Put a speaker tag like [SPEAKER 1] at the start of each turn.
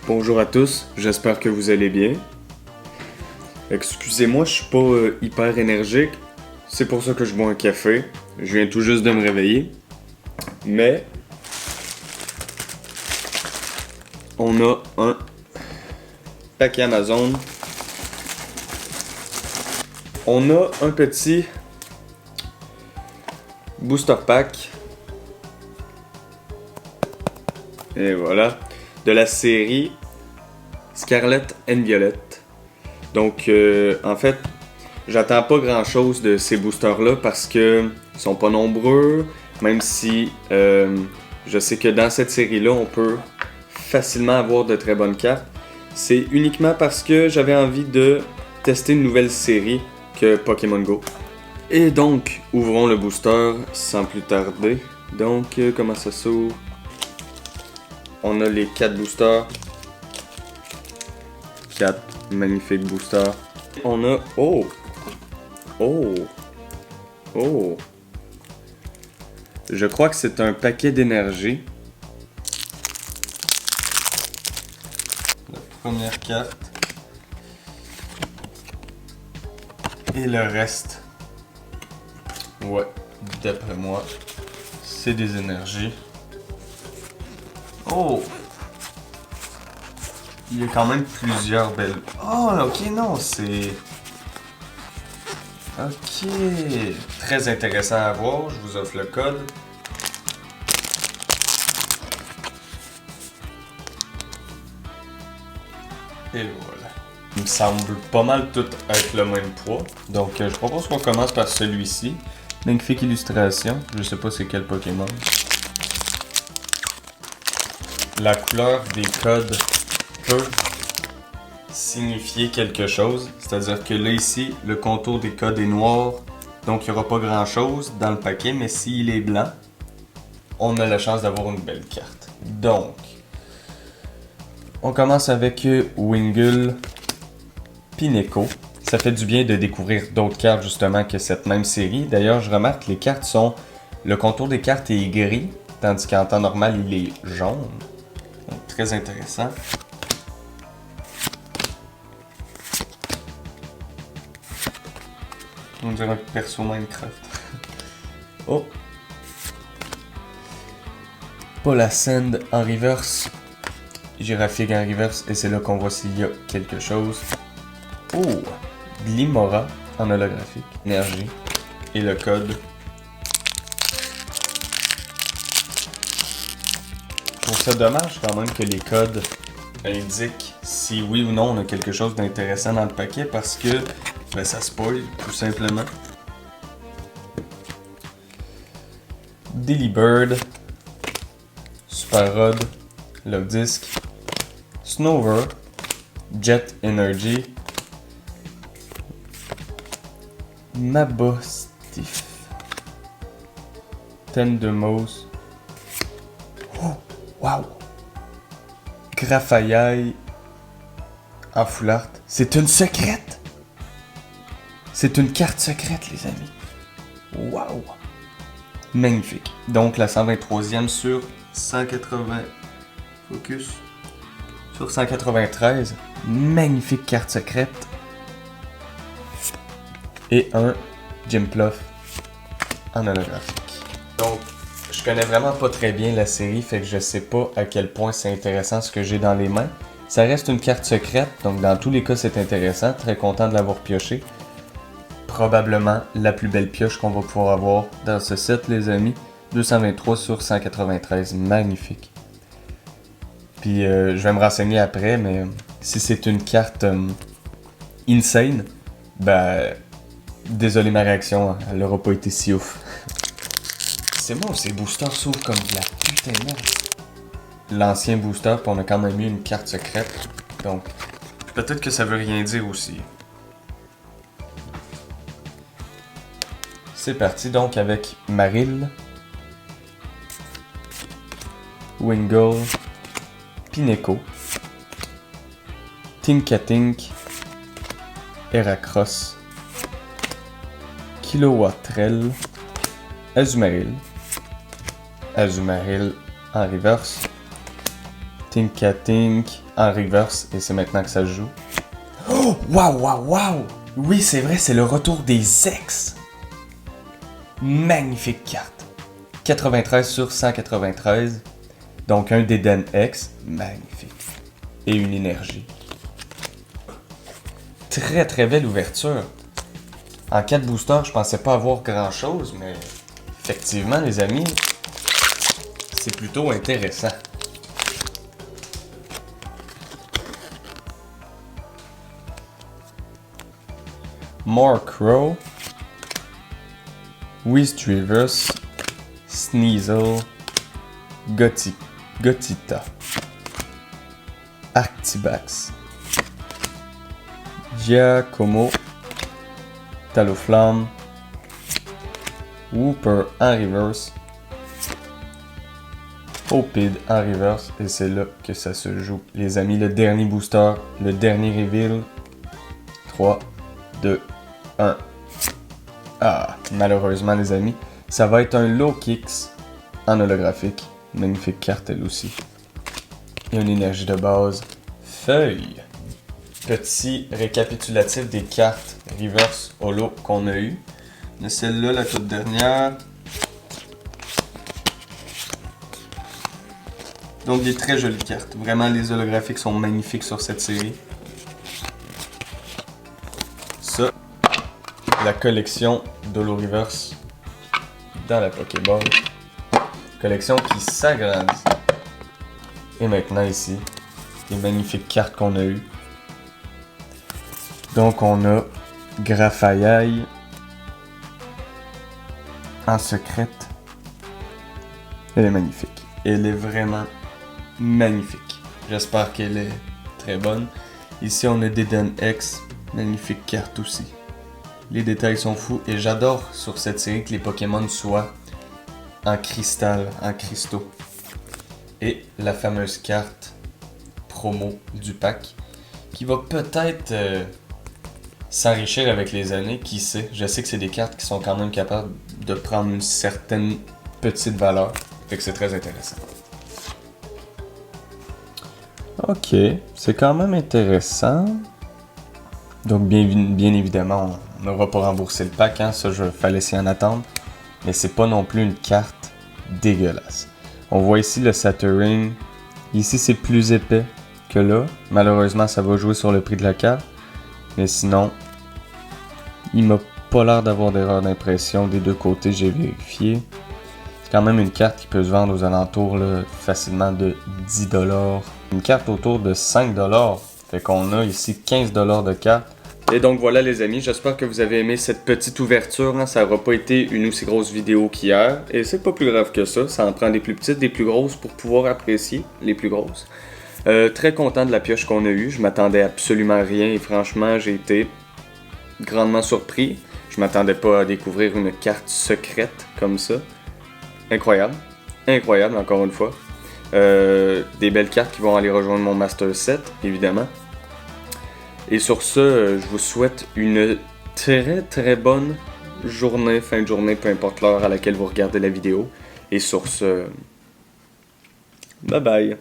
[SPEAKER 1] Bonjour à tous, j'espère que vous allez bien. Excusez-moi, je suis pas hyper énergique. C'est pour ça que je bois un café. Je viens tout juste de me réveiller. Mais on a un paquet Amazon. On a un petit booster pack. Et voilà. De la série Scarlet and Violet. Donc, en fait, j'attends pas grand chose de ces boosters-là parce que ils sont pas nombreux. Même si je sais que dans cette série-là, on peut facilement avoir de très bonnes cartes. C'est uniquement parce que j'avais envie de tester une nouvelle série que Pokémon Go. Et donc, ouvrons le booster sans plus tarder. Donc, comment ça s'ouvre? On a les 4 boosters. 4 magnifiques boosters. On a... Oh! Je crois que c'est un paquet d'énergie. La première carte. Et le reste. Ouais, d'après moi, c'est des énergies. Oh! Il y a quand même plusieurs belles... Oh, ok, non, c'est... Ok. Très intéressant à voir, je vous offre le code. Et voilà. Il me semble pas mal tout être le même poids. Donc, je propose qu'on commence par celui-ci. Magnifique illustration. Je sais pas c'est quel Pokémon. La couleur des codes peut signifier quelque chose. C'est-à-dire que là, ici, le contour des codes est noir. Donc, il n'y aura pas grand-chose dans le paquet. Mais s'il est blanc, on a la chance d'avoir une belle carte. Donc, on commence avec Wingull Pineco. Ça fait du bien de découvrir d'autres cartes, justement, que cette même série. D'ailleurs, je remarque que les cartes sont... Le contour des cartes est gris, tandis qu'en temps normal, il est jaune. Donc, très intéressant. On dirait un perso Minecraft. Oh! Polasand en reverse. Girafique en reverse. Et c'est là qu'on voit s'il y a quelque chose. Oh! Glimora en holographique. Énergie. Et le code. Je trouve ça dommage quand même que les codes indiquent si oui ou non on a quelque chose d'intéressant dans le paquet parce que ben, ça spoil tout simplement. Delibird, Super Rod, Love Disc, Snover, Jet Energy, Mabostif, Tendemos. Oh, wow! Grafaiaille en full art. C'est une secrète! C'est une carte secrète, les amis. Wow! Magnifique. Donc, la 123e sur 180. Focus. Sur 193. Magnifique carte secrète. Et un Jimpluff en holographique. Donc, je connais vraiment pas très bien la série, fait que je sais pas à quel point c'est intéressant ce que j'ai dans les mains. Ça reste une carte secrète, donc dans tous les cas c'est intéressant, très content de l'avoir pioché. Probablement la plus belle pioche qu'on va pouvoir avoir dans ce set les amis. 223 sur 193, magnifique. Puis je vais me renseigner après, mais si c'est une carte insane, ben désolé ma réaction, elle aura pas été si ouf. C'est moi ou ces boosters s'ouvrent comme de la putain de merde? L'ancien booster, puis on a quand même eu une carte secrète. Donc, peut-être que ça veut rien dire aussi. C'est parti donc avec Marill, Wingull, Pineco, Tinkatink, Heracross, Kilowattrel, Azumarill en reverse, Tinkatink en reverse et c'est maintenant que ça se joue. Oh! Waouh, waouh, waouh! Oui, c'est vrai, c'est le retour des ex! Magnifique carte. 93 sur 193. Donc un d'Eden X. Magnifique. Et une énergie. Très très belle ouverture. En 4 boosters, je pensais pas avoir grand chose, mais effectivement, les amis, c'est plutôt intéressant. More Crow, Wistrivers, Sneasel, Gotita, Arctibax, Giacomo, Taloflamme, Wooper en reverse, Opid en reverse, et c'est là que ça se joue. Les amis, le dernier booster, le dernier reveal. 3, 2, 1. Ah, malheureusement les amis, ça va être un Low Kicks en holographique. Magnifique carte elle aussi. Et une énergie de base. Feuille. Petit récapitulatif des cartes reverse holo qu'on a eu. Mais celle-là, la toute dernière. Donc des très jolies cartes. Vraiment, les holographiques sont magnifiques sur cette série. Ça, la collection d'Holo Reverse dans la Pokéball. Collection qui s'agrandit. Et maintenant ici, les magnifiques cartes qu'on a eues. Donc on a Grafaiai en secrète. Elle est magnifique. Elle est vraiment magnifique. J'espère qu'elle est très bonne. Ici on a Deden X. Magnifique carte aussi. Les détails sont fous et j'adore sur cette série que les Pokémon soient en cristal, en cristaux. Et la fameuse carte promo du pack qui va peut-être s'enrichir avec les années, qui sait. Je sais que c'est des cartes qui sont quand même capables de prendre une certaine petite valeur, fait que c'est très intéressant. Ok, c'est quand même intéressant. Donc bien évidemment, on n'aura pas remboursé le pack, hein, ça il fallait s'y en attendre. Mais c'est pas non plus une carte dégueulasse. On voit ici le Saturning. Ici c'est plus épais que là. Malheureusement ça va jouer sur le prix de la carte. Mais sinon, il m'a pas l'air d'avoir d'erreur d'impression des deux côtés, j'ai vérifié. C'est quand même une carte qui peut se vendre aux alentours là, facilement de 10$. Une carte autour de 5$. Fait qu'on a ici 15$ de carte. Et donc voilà les amis, j'espère que vous avez aimé cette petite ouverture. Hein. Ça n'aura pas été une aussi grosse vidéo qu'hier. Et c'est pas plus grave que ça. Ça en prend des plus petites, des plus grosses pour pouvoir apprécier les plus grosses. Très content de la pioche qu'on a eue. Je m'attendais absolument à rien et franchement j'ai été grandement surpris. Je m'attendais pas à découvrir une carte secrète comme ça. Incroyable. Incroyable encore une fois. Des belles cartes qui vont aller rejoindre mon Master Set, évidemment. Et sur ce, je vous souhaite une très très bonne journée, fin de journée, peu importe l'heure à laquelle vous regardez la vidéo. Et sur ce, bye bye!